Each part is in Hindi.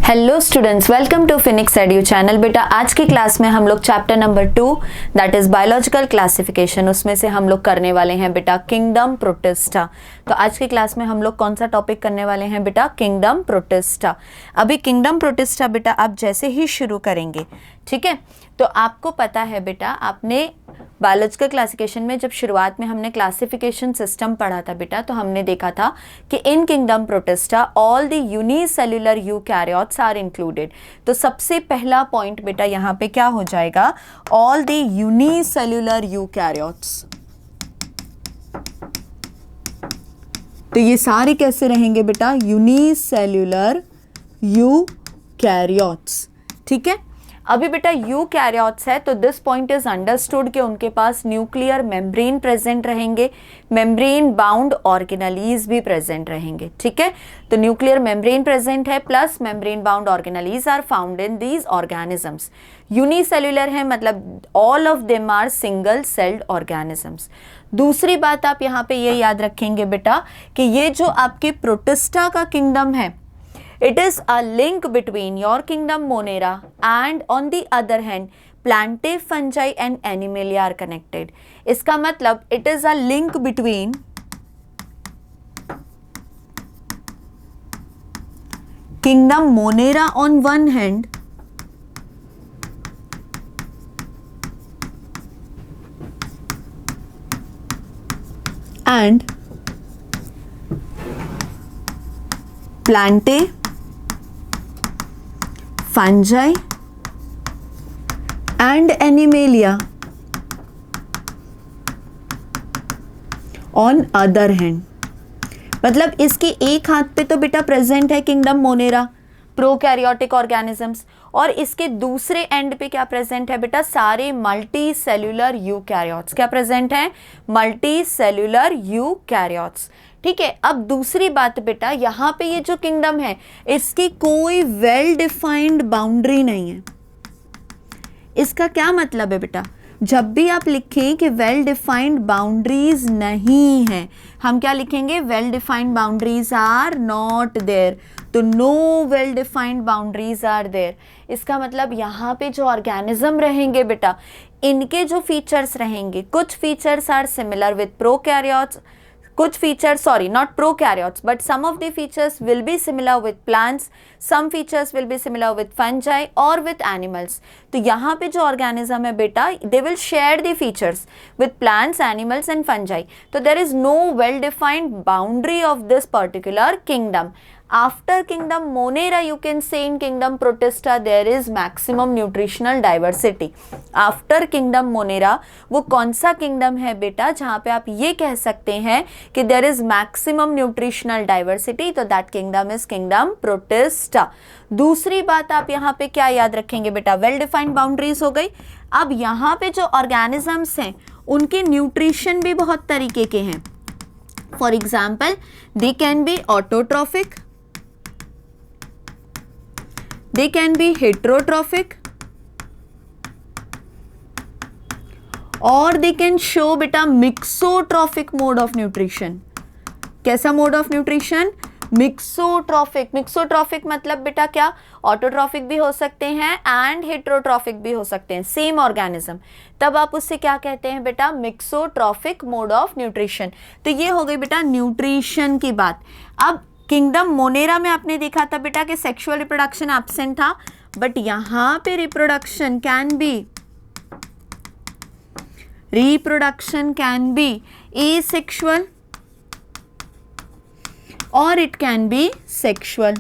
Hello students, welcome to Phoenix Edu channel. बेटा आज की क्लास में हम लोग chapter number 2 that is biological classification, उसमें से हम लोग करने वाले हैं बेटा किंगडम प्रोटिस्टा। तो आज की क्लास में हम लोग कौन सा टॉपिक करने वाले हैं बेटा? Kingdom protista. अभी किंगडम प्रोटिस्टा बेटा आप जैसे ही शुरू करेंगे, ठीक है, तो आपको पता है बेटा, आपने बायोलॉजिकल क्लासिफिकेशन में जब शुरुआत में हमने क्लासिफिकेशन सिस्टम पढ़ा था बेटा, तो हमने देखा था कि in kingdom Protista all the unicellular eukaryotes are included. तो सबसे पहला पॉइंट बेटा यहाँ पे क्या हो जाएगा? All the unicellular eukaryotes. तो ये सारे कैसे रहेंगे बेटा? यूनिसेल्युलर यूकैरियोट्स, ठीक है। अभी बेटा यूकैरियोट्स है तो दिस पॉइंट इज अंडरस्टूड कि उनके पास न्यूक्लियर मेम्ब्रेन प्रेजेंट रहेंगे, मेम्ब्रेन बाउंड ऑर्गेनेलीज भी प्रेजेंट रहेंगे, ठीक है। तो न्यूक्लियर मेम्ब्रेन प्रेजेंट है plus membrane bound organelles are found in these organisms. Unicellular है मतलब all of them are single celled organisms. दूसरी बात आप यहाँ पे ये याद रखेंगे बेटा कि ये जो आपके प्रोटिस्टा का किंगडम है, it is a link between your kingdom Monera and on the other hand Plantae, fungi and Animalia are connected. इसका मतलब it is a link between kingdom Monera on one hand and Plantae, fungi and animalia on other hand। मतलब इसके एक हाथ पे तो बेटा प्रेजेंट है किंगडम मोनेरा, प्रोकैरियोटिक ऑर्गेनिजम्स, और इसके दूसरे एंड पे क्या प्रेजेंट है बेटा? सारे मल्टी सेल्यूलर यूकैरियोट्स। क्या प्रेजेंट है? मल्टी सेल्यूलर यूकैरियोट्स, ठीक है। अब दूसरी बात बेटा, यहाँ पे ये जो किंगडम है इसकी कोई वेल डिफाइंड बाउंड्री नहीं है। इसका क्या मतलब है बेटा? जब भी आप लिखें कि वेल डिफाइंड बाउंड्रीज नहीं है, हम क्या लिखेंगे? Well defined boundaries are not there. तो no well defined boundaries are there. इसका मतलब यहाँ पे जो ऑर्गेनिज्म रहेंगे बेटा, इनके जो फीचर्स रहेंगे, कुछ features are similar with prokaryotes, कुछ features, sorry not prokaryotes, but some of the features will be similar with plants, some features will be similar with fungi और विथ एनिमल्स। तो यहाँ पे जो ऑर्गेनिज्म है बेटा, they will share the features with plants, animals and fungi. तो there is no well defined boundary of this particular kingdom. After kingdom Monera, you can say in kingdom Protista there is maximum nutritional diversity. After kingdom Monera, वो कौन सा kingdom है बेटा जहाँ पे आप ये कह सकते हैं कि there is maximum nutritional diversity? तो that kingdom is kingdom Protista. दूसरी बात आप यहाँ पे क्या याद रखेंगे बेटा? वेल डिफाइंड बाउंड्रीज हो गई। अब यहाँ पे जो ऑर्गेनिजम्स हैं उनके न्यूट्रिशन भी बहुत तरीके के हैं। For example they can be autotrophic, they can be heterotrophic or they can show beta mixotrophic mode of nutrition। कैसा mode of nutrition? Mixotrophic. Mixotrophic मतलब बेटा क्या? ऑटोट्रॉफिक भी हो सकते हैं एंड हेट्रोट्रॉफिक भी हो सकते हैं, सेम ऑर्गेनिज्म। तब आप उससे क्या कहते हैं बेटा? Mixotrophic mode of nutrition. तो ये हो गई बेटा न्यूट्रिशन की बात। अब किंगडम मोनेरा में आपने देखा था बेटा कि सेक्सुअल रिप्रोडक्शन एब्सेंट था, बट यहां पे रिप्रोडक्शन कैन बी एसेक्सुअल और इट कैन बी सेक्सुअल।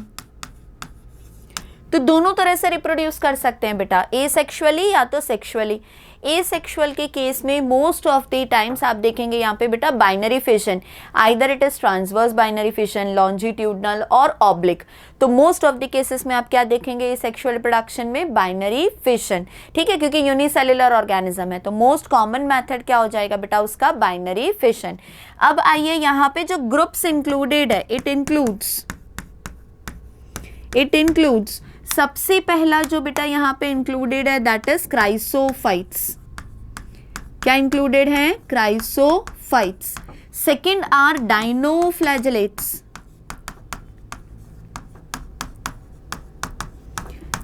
तो दोनों तरह से रिप्रोड्यूस कर सकते हैं बेटा, एसेक्सुअली या तो सेक्सुअली। एसेक्सुअल के केस में मोस्ट ऑफ द टाइम्स आप देखेंगे यहाँ पे बेटा binary fission, either it is transverse binary fission, longitudinal और ऑब्लिक। तो मोस्ट ऑफ द केसेस में आप क्या देखेंगे? सेक्सुअल रिप्रोडक्शन में बाइनरी फिशन, ठीक है, क्योंकि यूनिसेल्युलर ऑर्गेनिज्म है। तो मोस्ट कॉमन मेथड क्या हो जाएगा बेटा? उसका बाइनरी फिशन। अब आइए यहाँ पे जो ग्रुप्स इंक्लूडेड है, इट इंक्लूड्स सबसे पहला जो बेटा यहाँ पे इंक्लूडेड है दैट इज क्राइसोफाइट्स। क्या इंक्लूडेड है? Chrysophytes. Second are dinoflagellates.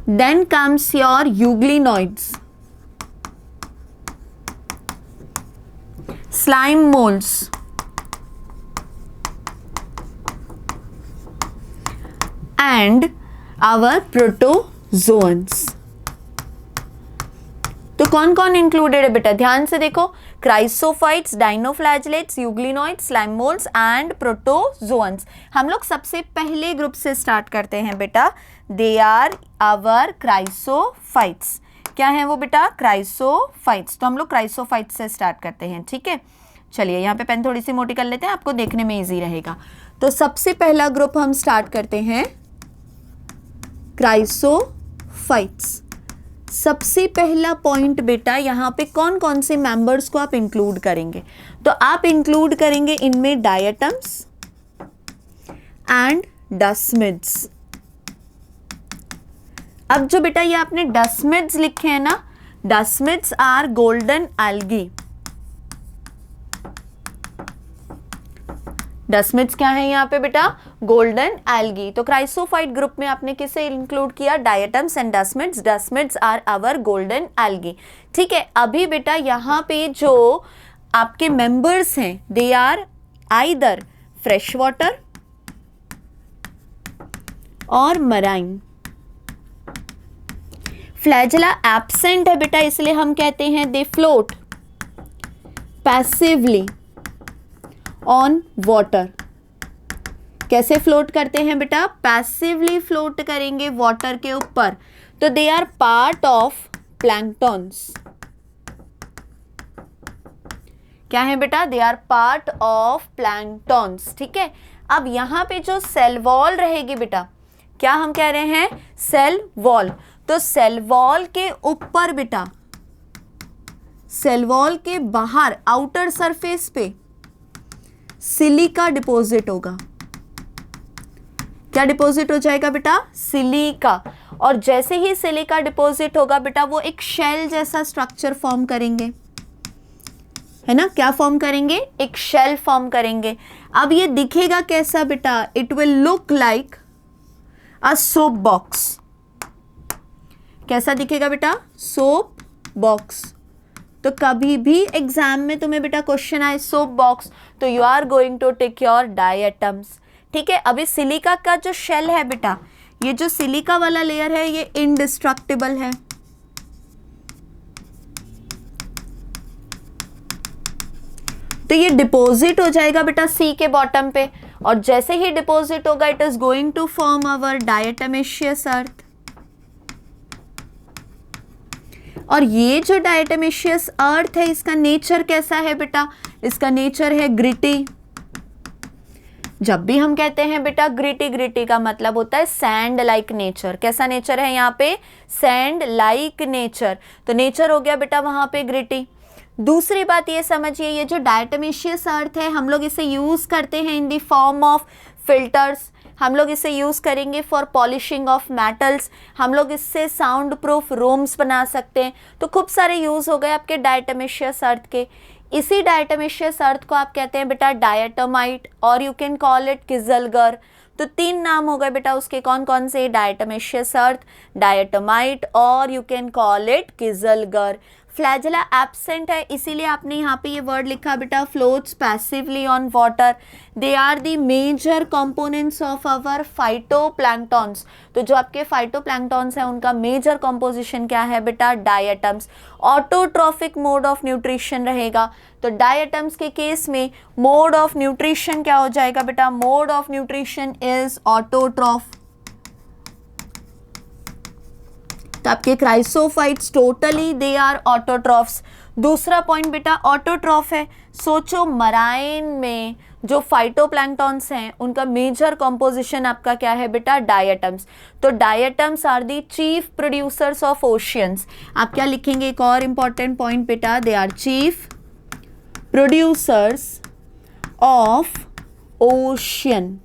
Then comes your euglenoids, slime molds, and our protozoans. तो कौन कौन इंक्लूडेड है बेटा, ध्यान से देखो, chrysophytes, dinoflagellates, euglenoids, slime moulds and protozoans. हम लोग सबसे पहले ग्रुप से स्टार्ट करते हैं बेटा. They are our chrysophytes. क्या है वो बेटा, क्राइसोफाइट्स. तो हम लोग क्राइसोफाइट्स से स्टार्ट करते हैं. ठीक है, चलिए यहाँ पे पेन थोड़ी सी मोटी कर लेते हैं, आपको देखने में इजी रहेगा. तो सबसे पहला ग्रुप हम स्टार्ट करते हैं क्राइसोफाइट्स. सबसे पहला पॉइंट बेटा, यहाँ पे कौन कौन से मेंबर्स को आप इंक्लूड करेंगे. तो आप इंक्लूड करेंगे इनमें डायटम्स एंड डस्मिड्स. अब जो बेटा ये आपने डस्मिड्स लिखे हैं ना, desmids are golden algae. Desmids क्या है यहाँ पे बेटा, गोल्डन एल्गी. तो क्राइसोफाइट ग्रुप में आपने किसे इंक्लूड किया, diatoms and desmids. Desmids are our golden algae. ठीक है, अभी बेटा यहाँ पे जो आपके मेंबर्स हैं, they are either fresh water और मराइन. फ्लैजेला एब्सेंट है बेटा, इसलिए हम कहते हैं they float passively on water. कैसे फ्लोट करते हैं बेटा, पैसिवली फ्लोट करेंगे वाटर के ऊपर. तो they are part of planktons. क्या है बेटा, they are part of planktons. ठीक है, अब यहां पे जो सेल वॉल रहेगी बेटा, क्या हम कह रहे हैं, सेल वॉल. तो सेल वॉल के ऊपर बेटा, सेल वॉल के बाहर आउटर सरफेस पे सिलिका डिपॉजिट होगा. क्या डिपॉजिट हो जाएगा बेटा, सिलिका. और जैसे ही सिलिका डिपॉजिट होगा बेटा, वो एक शेल जैसा स्ट्रक्चर फॉर्म करेंगे, है ना. क्या फॉर्म करेंगे, एक शेल फॉर्म करेंगे. अब ये दिखेगा कैसा बेटा, it will look like a soap box. कैसा दिखेगा बेटा, सोप बॉक्स. तो कभी भी एग्जाम में तुम्हें बेटा क्वेश्चन आए सोप बॉक्स, तो you are going to take your diatoms. ठीक है, अभी सिलिका का जो शेल है बेटा, ये जो सिलिका वाला लेयर है ये इंडिस्ट्रक्टिबल है. तो ये डिपॉजिट हो जाएगा बेटा सी के बॉटम पे, और जैसे ही डिपॉजिट होगा it is going to form our diatomaceous earth. और ये जो डायटमेशियस अर्थ है, इसका नेचर कैसा है बेटा, इसका नेचर है ग्रिटी. जब भी हम कहते हैं बेटा ग्रिटी, ग्रिटी का मतलब होता है सैंड लाइक नेचर. कैसा नेचर है यहाँ पे, सैंड लाइक नेचर. तो नेचर हो गया बेटा वहां पे ग्रिटी. दूसरी बात ये समझिए, ये जो डायटमेशियस अर्थ है, हम लोग इसे यूज करते हैं in the form of filters. हम लोग इसे यूज़ करेंगे फॉर पॉलिशिंग ऑफ मेटल्स. हम लोग इससे साउंड प्रूफ रूम्स बना सकते हैं. तो खूब सारे यूज़ हो गए आपके डायटमेशियस अर्थ के. इसी डायटमेशियस अर्थ को आप कहते हैं बेटा डायटमाइट, और यू कैन कॉल इट किजलगर. तो 3 नाम हो गए बेटा उसके, कौन कौन से, डायटमेशियस अर्थ, डायटमाइट और you can call it kieselguhr. Flagella absent है, इसीलिए आपने यहाँ पे ये वर्ड लिखा बेटा, floats passively on water. They are the major components of our phytoplanktons. तो जो आपके फाइटोप्लैंक्टॉन्स हैं उनका मेजर कंपोजिशन क्या है बेटा, diatoms. Autotrophic mode of nutrition रहेगा. तो डायटम्स के केस में मोड ऑफ न्यूट्रिशन क्या हो जाएगा बेटा, mode of nutrition is autotroph. तो आपके chrysophytes totally they are autotrophs. दूसरा पॉइंट बेटा ऑटोट्रॉफ है. सोचो मराइन में जो फाइटोप्लैंक्टॉन्स हैं उनका मेजर कंपोजिशन आपका क्या है बेटा, डायटम्स. तो diatoms are the chief producers of oceans. आप क्या लिखेंगे, एक और इंपॉर्टेंट पॉइंट बेटा, they are chief producers of ocean.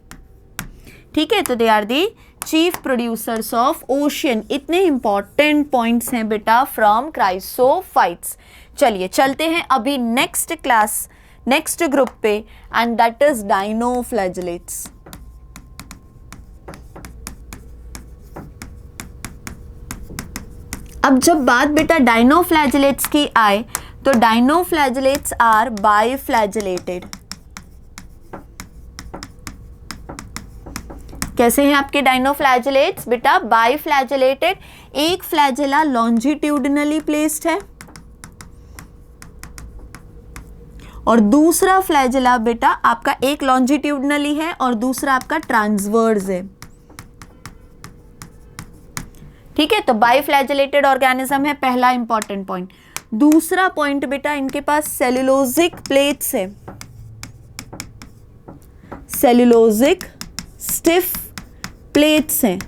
ठीक है, तो they are the chief producers of ocean. इतने इंपॉर्टेंट पॉइंट्स हैं बेटा फ्रॉम क्राइसोफाइट्स. चलिए चलते हैं अभी नेक्स्ट क्लास, नेक्स्ट ग्रुप पे, एंड दैट इज डाइनोफ्लैजेलेट्स. अब जब बात बेटा डाइनोफ्लैजिलेट्स की आए तो डाइनोफ्लैजिलेट्स आर बाइफ्लैजिलेटेड। कैसे हैं आपके डाइनोफ्लैजिलेट्स बेटा? बाइफ्लैजिलेटेड। एक फ्लैजिला लॉन्जिट्यूडनली प्लेस्ड है और दूसरा फ्लैजिला बेटा आपका एक लॉन्जिट्यूडनली है और दूसरा आपका ट्रांसवर्स है। ठीक है, तो बाइफ्लैजिलेटेड ऑर्गेनिज्म है, पहला इंपॉर्टेंट पॉइंट। दूसरा पॉइंट बेटा इनके पास सेल्यूलोजिक प्लेट्स है, सेल्यूलोजिक स्टिफ प्लेट्स हैं।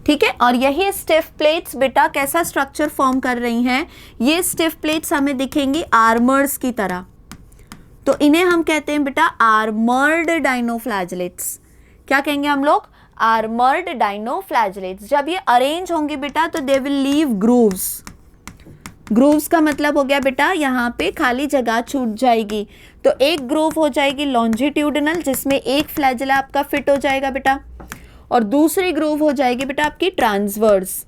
ठीक है, और यही स्टिफ प्लेट्स बेटा कैसा स्ट्रक्चर फॉर्म कर रही हैं? ये स्टिफ प्लेट्स हमें दिखेंगी आर्मर्स की तरह, तो इन्हें हम कहते हैं बेटा आर्मर्ड डाइनोफ्लैजिलेट्स। क्या कहेंगे हम लोग? Armoured dinoflagellates. जब ये अरेंज होंगे बेटा तो they will leave grooves. Grooves का मतलब हो गया बेटा यहाँ पे खाली जगह छूट जाएगी, तो एक ग्रूव हो जाएगी लॉन्जिट्यूडनल जिसमें एक फ्लैजिला आपका फिट हो जाएगा बेटा, और दूसरी ग्रूव हो जाएगी बेटा आपकी ट्रांसवर्स।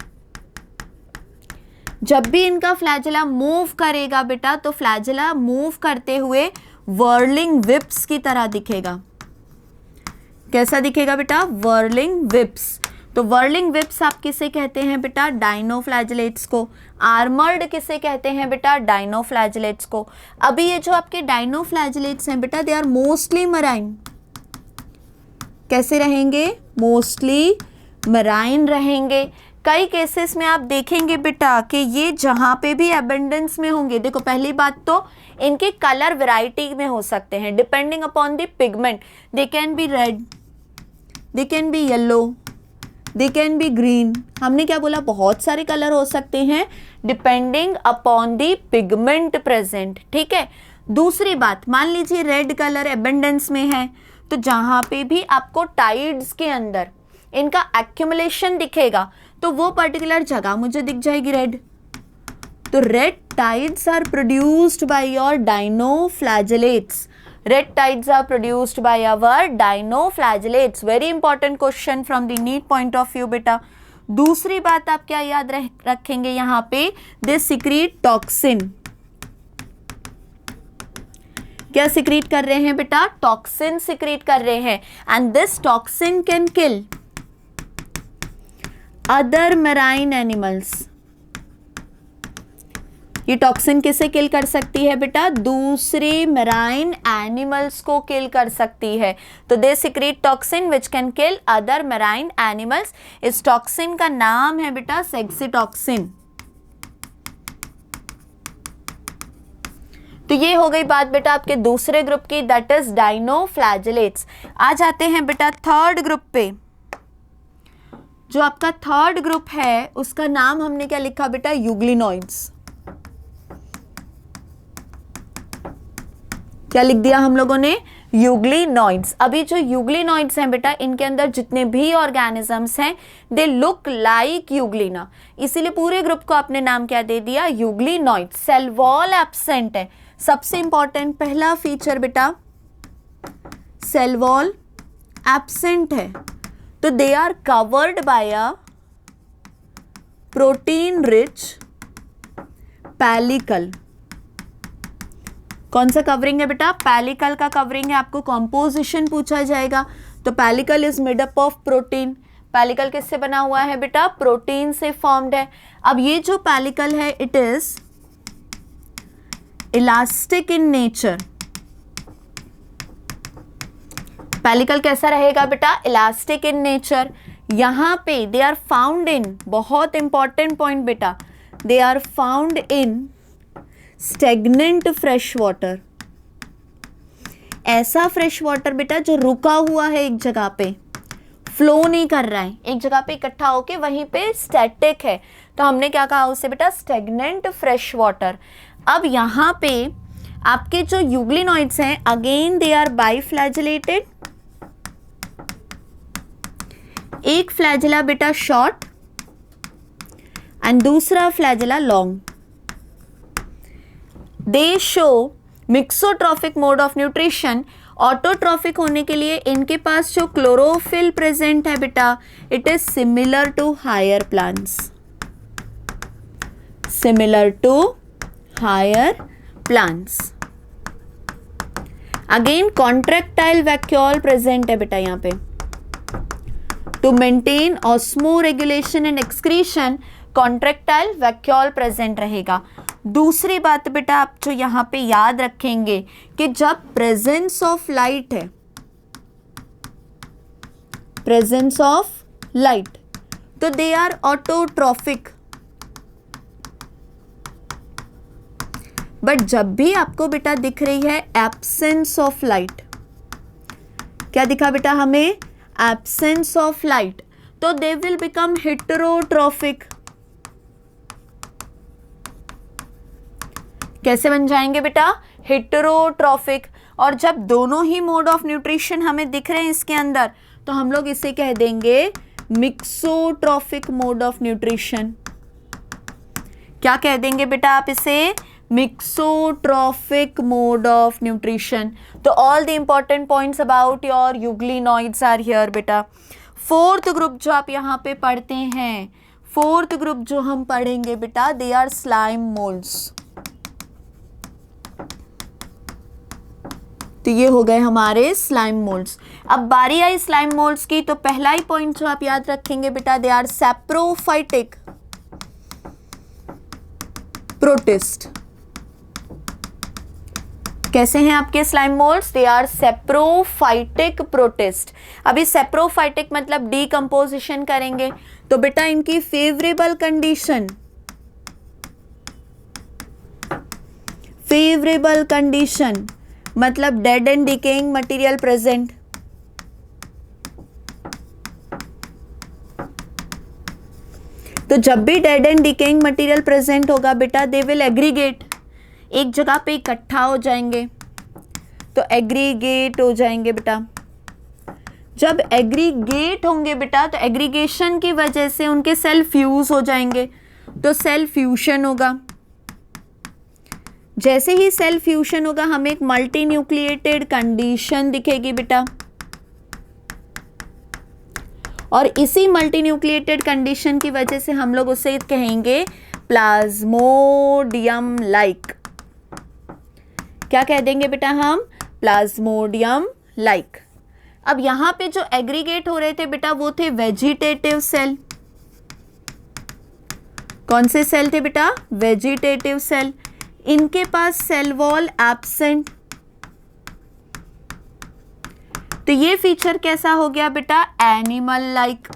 जब भी इनका फ्लैजिला मूव करेगा बेटा तो फ्लैजिला मूव करते हुए वर्लिंग विप्स की तरह दिखेगा। कैसा दिखेगा बेटा? वर्लिंग विप्स। तो वर्लिंग विप्स आप किसे कहते हैं बेटा? डाइनोफ्लैजिलेट्स को। आर्मर्ड किसे कहते हैं बेटा? डाइनोफ्लैजिलेट्स को। अभी ये जो आपके डाइनोफ्लैजिलेट्स हैं बेटा दे आर मोस्टली मराइन। कैसे रहेंगे? मोस्टली मराइन रहेंगे। कई केसेस में आप देखेंगे बेटा कि ये जहाँ पे भी एबंडेंस में होंगे, देखो पहली बात तो इनके कलर वैरायटी में हो सकते हैं depending upon the pigment. They can be red, they can be yellow, they can be green. हमने क्या बोला? बहुत सारे कलर हो सकते हैं depending upon the pigment present. ठीक है, दूसरी बात, मान लीजिए रेड कलर एबंडेंस में है तो जहाँ पे भी आपको टाइड्स के अंदर इनका एक्यूमुलेशन दिखेगा तो वो पर्टिकुलर जगह मुझे दिख जाएगी रेड। तो red tides are produced by your dinoflagellates. Red tides are produced by our dinoflagellates. Very important question from the NEET point of view बेटा। दूसरी बात आप क्या याद रखेंगे यहाँ पे? They secrete toxin। क्या सिक्रीट कर रहे हैं बेटा? टॉक्सिन सिक्रीट कर रहे हैं, and this toxin can kill other marine animals. ये टॉक्सिन किसे किल कर सकती है बेटा? दूसरे मैराइन एनिमल्स को किल कर सकती है। तो they secrete toxin which can kill other marine animals. इस टॉक्सिन का नाम है बेटा सेक्सीटॉक्सिन। तो ये हो गई बात बेटा आपके दूसरे ग्रुप की, दैट इज डाइनोफ्लैजिलेट्स। आ जाते हैं बेटा थर्ड ग्रुप पे। जो आपका थर्ड ग्रुप है उसका नाम हमने क्या लिखा बेटा? यूग्लिनॉइड्स। क्या लिख दिया हम लोगों ने? यूग्लिनॉइड्स। अभी जो यूग्लिनॉइड्स हैं बेटा इनके अंदर जितने भी ऑर्गेनिजम्स हैं दे लुक लाइक यूग्लिना, इसीलिए पूरे ग्रुप को आपने नाम क्या दे दिया? यूग्लिनॉइड। सेल वॉल एब्सेंट है, सबसे इंपॉर्टेंट पहला फीचर बेटा सेल वॉल एब्सेंट है। तो they are covered by a protein rich pellicle. कौन सा कवरिंग है बेटा? पैलिकल का कवरिंग है। आपको कॉम्पोजिशन पूछा जाएगा तो pellicle is made up of protein. Pellicle किससे बना हुआ है बेटा? प्रोटीन से फॉर्म्ड है। अब ये जो पैलिकल है it is elastic in nature. Pellicle कैसा रहेगा बेटा? Elastic in nature. यहां पे दे आर फाउंड इन, बहुत इंपॉर्टेंट पॉइंट बेटा, they are found in stagnant fresh water. ऐसा फ्रेश वाटर बेटा जो रुका हुआ है एक जगह पे, फ्लो नहीं कर रहा है, एक जगह पे इकट्ठा होके वहीं पे स्टैटिक है, तो हमने क्या कहा उससे बेटा? Stagnant fresh water. अब यहाँ पे आपके जो यूग्लिनॉइड्स हैं अगेन दे आर बाइफ्लैजिलेटेड। एक फ्लैजिला बेटा शॉर्ट एंड दूसरा flagella long. They show mixotrophic mode of nutrition. Autotrophic होने के लिए इनके पास जो क्लोरोफिल प्रेजेंट है बेटा it is similar to higher plants. Similar to higher plants. Again contractile vacuole present है बेटा यहाँ पे। To maintain osmoregulation and excretion contractile vacuole present रहेगा। दूसरी बात बेटा आप जो यहाँ पे याद रखेंगे कि जब प्रेजेंस ऑफ लाइट है, प्रेजेंस ऑफ लाइट, तो दे आर ऑटोट्रॉफिक। बट जब भी आपको बेटा दिख रही है एब्सेंस ऑफ लाइट, क्या दिखा बेटा हमें? एब्सेंस ऑफ लाइट, तो दे विल बिकम हेटेरोट्रॉफिक। कैसे बन जाएंगे बेटा? हेटेरोट्रॉफिक। और जब दोनों ही मोड ऑफ न्यूट्रिशन हमें दिख रहे हैं इसके अंदर, तो हम लोग इसे कह देंगे मिक्सोट्रॉफिक मोड ऑफ न्यूट्रिशन। क्या कह देंगे बेटा आप इसे? Mixotrophic mode of nutrition. तो all the important points about your euglenoids are here बेटा। फोर्थ ग्रुप जो आप यहाँ पे पढ़ते हैं, फोर्थ ग्रुप जो हम पढ़ेंगे बेटा, दे आर स्लाइम मोल्ड्स। तो ये हो गए हमारे स्लाइम मोल्ड्स। अब बारी आई स्लाइम मोल्ड्स की, तो पहला ही पॉइंट जो आप याद रखेंगे बेटा, दे आर सैप्रोफाइटिक प्रोटिस्ट। कैसे हैं आपके slime moulds? They are saprophytic protist. अभी सेप्रोफाइटिक मतलब डीकंपोजिशन करेंगे, तो बेटा इनकी फेवरेबल कंडीशन, फेवरेबल कंडीशन मतलब dead and decaying material present. तो जब भी dead and decaying material present होगा बेटा, दे विल एग्रीगेट, एक जगह पे इकट्ठा हो जाएंगे, तो एग्रीगेट हो जाएंगे बेटा। जब एग्रीगेट होंगे बेटा, तो एग्रीगेशन की वजह से उनके सेल फ्यूज हो जाएंगे, तो सेल फ्यूशन होगा। जैसे ही सेल फ्यूशन होगा, हमें एक मल्टी न्यूक्लिएटेड कंडीशन दिखेगी बेटा, और इसी मल्टी न्यूक्लिएटेड कंडीशन की वजह से हम लोग उसे कहेंगे प्लाज्मोडियम लाइक। क्या कह देंगे बेटा हम? Plasmodium like. अब यहां पे जो एग्रीगेट हो रहे थे बेटा, वो थे वेजिटेटिव सेल। कौन से सेल थे बेटा? Vegetative cell. इनके पास सेल वॉल एब्सेंट, तो ये फीचर कैसा हो गया बेटा? Animal like.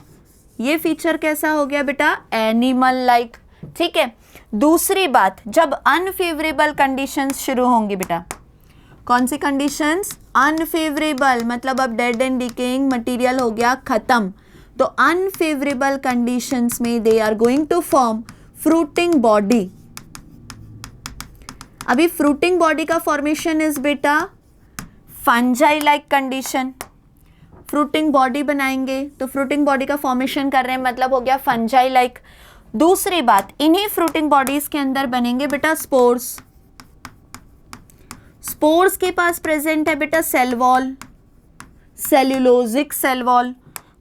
ये फीचर कैसा हो गया बेटा? Animal like. ठीक है। दूसरी बात, जब अनफेवरेबल कंडीशंस शुरू होंगी बेटा, कौन सी कंडीशंस? अनफेवरेबल, मतलब अब डेड एंड डिकेइंग मटेरियल हो गया खत्म, तो अनफेवरेबल कंडीशंस में they are going to form fruiting body. अभी फ्रूटिंग बॉडी का फॉर्मेशन इज बेटा fungi like condition. Fruiting body बनाएंगे, तो फ्रूटिंग बॉडी का फॉर्मेशन कर रहे हैं, मतलब हो गया फंजाई लाइक। दूसरी बात, इन्हीं फ्रूटिंग बॉडीज के अंदर बनेंगे बेटा स्पोर्स। स्पोर्स के पास प्रेजेंट है बेटा cell wall, cellulosic cell wall.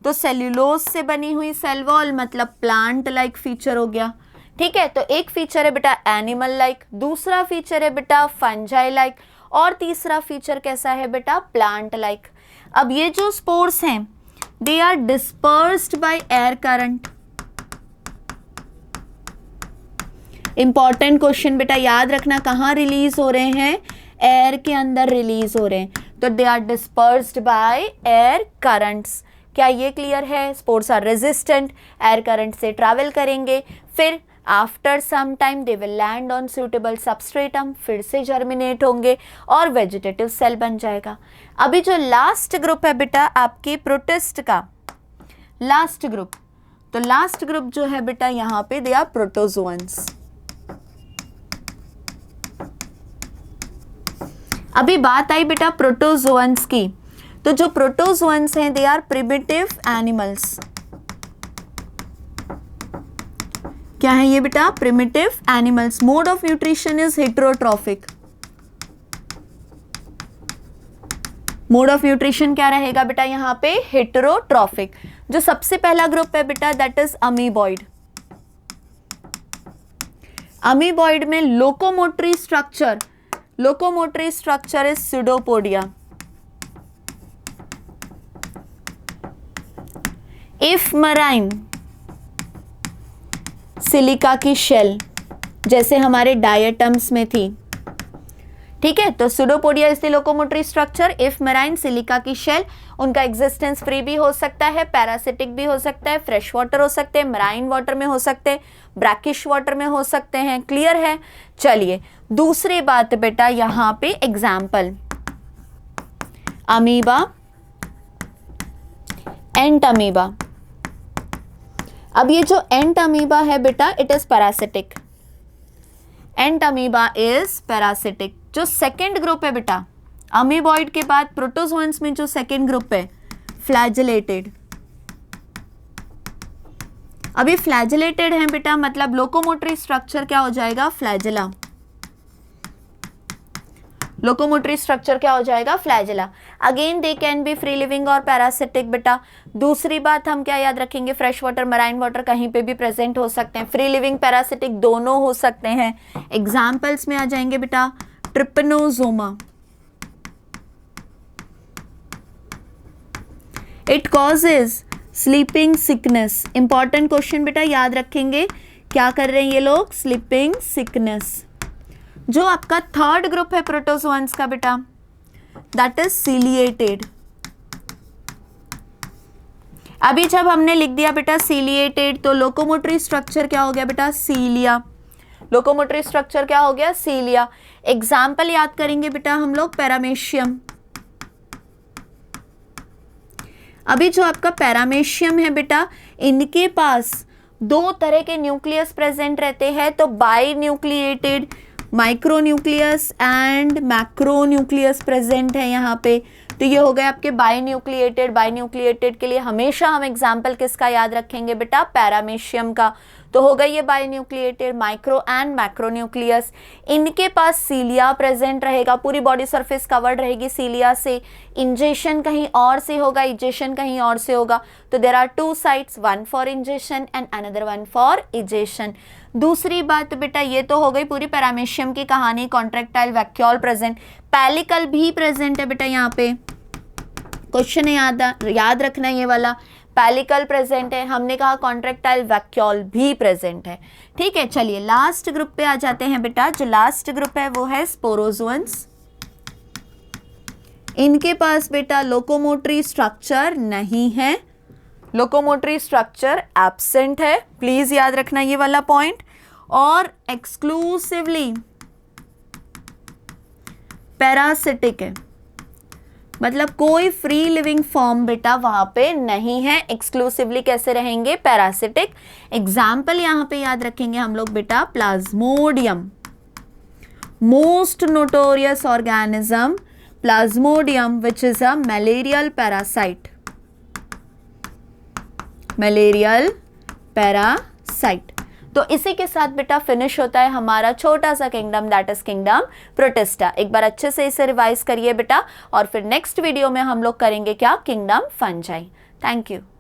तो सेल्यूलोज से बनी हुई सेल वॉल मतलब प्लांट लाइक फीचर हो गया। ठीक है, तो एक फीचर है बेटा एनिमल लाइक, दूसरा फीचर है बेटा फंजाई लाइक, और तीसरा फीचर कैसा है बेटा? Plant like. अब ये जो स्पोर्स हैं, they are dispersed by air current. Important question बेटा, याद रखना, कहाँ रिलीज हो रहे हैं? एयर के अंदर रिलीज हो रहे हैं, तो they are dispersed by air currents. क्या ये क्लियर है? Spores are resistant, air current से ट्रैवल करेंगे, फिर after some time they will land on suitable substratum, फिर से जर्मिनेट होंगे और वेजिटेटिव सेल बन जाएगा। अभी जो लास्ट ग्रुप है बेटा आपके प्रोटिस्ट का, लास्ट ग्रुप, तो लास्ट ग्रुप जो है बेटा यहाँ पे दे आर प्रोटोजोअन्स। अभी बात आई बेटा प्रोटोजोअन्स की, तो जो प्रोटोजोअन्स हैं दे आर प्रिमिटिव एनिमल्स। क्या है ये बेटा? Primitive animals. Mode of nutrition is heterotrophic. Mode of nutrition क्या रहेगा बेटा यहाँ पे? हेटेरोट्रॉफिक। जो सबसे पहला ग्रुप है बेटा दैट इज अमीबॉइड। अमीबॉइड में locomotory structure is pseudopodia. If marine, silica की शेल, जैसे हमारे डायटम्स में थी, ठीक है। तो pseudopodia is the locomotory structure. If marine, silica की शेल, उनका एग्जिस्टेंस फ्री भी हो सकता है, पैरासिटिक भी हो सकता है, फ्रेश वाटर हो सकते हैं, मराइन वाटर में हो सकते हैं, ब्रैकिश वाटर में हो सकते हैं। क्लियर है? चलिए दूसरी बात बेटा, यहां पे एग्जाम्पल, अमीबा, एंट अमीबा। अब ये जो एंट अमीबा है बेटा, it is parasitic. Ant amoeba is parasitic. जो सेकेंड ग्रुप है बेटा, अमीबॉइड के बाद प्रोटोजोअन्स में जो सेकेंड ग्रुप है, फ्लैजेलेटेड। अभी फ्लैजेलेटेड है बेटा, मतलब लोकोमोटरी स्ट्रक्चर क्या हो जाएगा? फ्लैजेला। लोकोमोटरी स्ट्रक्चर क्या हो जाएगा? Flagella. Again they can be free living और पैरासिटिक बेटा। दूसरी बात हम क्या याद रखेंगे? फ्रेश वाटर, मराइन वाटर कहीं पे भी प्रेजेंट हो सकते हैं, फ्री लिविंग पैरासिटिक दोनों हो सकते हैं। एग्जाम्पल्स में आ जाएंगे बेटा, trypanosoma, it causes sleeping sickness. Important question बेटा, याद रखेंगे। क्या कर रहे हैं ये लोग? Sleeping sickness. जो आपका थर्ड ग्रुप है प्रोटोजोअन्स का बेटा, दैट इज सीलिएटेड। अभी जब हमने लिख दिया बेटा सीलिएटेड, तो लोकोमोटरी स्ट्रक्चर क्या हो गया बेटा? सीलिया। लोकोमोटरी स्ट्रक्चर क्या हो गया? सीलिया। एग्जाम्पल याद करेंगे बेटा हम लोग, पैरामेशियम। अभी जो आपका पैरामेशियम है बेटा, इनके पास दो तरह के न्यूक्लियस प्रेजेंट रहते हैं, तो by nucleated, micronucleus and macronucleus present है यहाँ पे। तो ये हो गए आपके बाई न्यूक्लिएटेड। बाई न्यूक्लिएटेड के लिए हमेशा हम एग्जाम्पल किसका याद रखेंगे बेटा? पैरामेशियम का। तो हो गई ये by nucleated, micro and macronucleus. इनके पास सीलिया प्रेजेंट रहेगा, पूरी बॉडी सरफेस कवर्ड रहेगी सीलिया से। इंजेशन कहीं और से होगा, इजेशन कहीं और से होगा। तो there are two sites, one for ingestion and another one for egestion. दूसरी बात बेटा, ये तो हो गई पूरी पैरामेशियम की कहानी। कॉन्ट्रैक्टाइल वैक्यूल प्रेजेंट, पैलिकल भी प्रेजेंट है बेटा। यहाँ पे क्वेश्चन याद रखना ये वाला, पैलिकल प्रेजेंट है, हमने कहा कॉन्ट्रैक्टाइल वैक्यूल भी प्रेजेंट है। ठीक है, चलिए लास्ट ग्रुप पे आ जाते हैं बेटा। जो लास्ट ग्रुप है वो है स्पोरोजोअन्स। इनके पास बेटा लोकोमोटरी स्ट्रक्चर नहीं है, लोकोमोटरी स्ट्रक्चर एब्सेंट है, प्लीज याद रखना ये वाला पॉइंट। और एक्सक्लूसिवली पैरासिटिक है, मतलब कोई फ्री लिविंग फॉर्म बेटा वहां पे नहीं है। एक्सक्लूसिवली कैसे रहेंगे? पैरासिटिक। एग्जाम्पल यहां पे याद रखेंगे हम लोग बेटा, plasmodium, most notorious organism plasmodium which is a malarial parasite. Malarial parasite. तो इसी के साथ बेटा फिनिश होता है हमारा छोटा सा kingdom, that is kingdom protista. एक बार अच्छे से इसे रिवाइज करिए बेटा, और फिर नेक्स्ट वीडियो में हम लोग करेंगे क्या? Kingdom fungi. Thank you.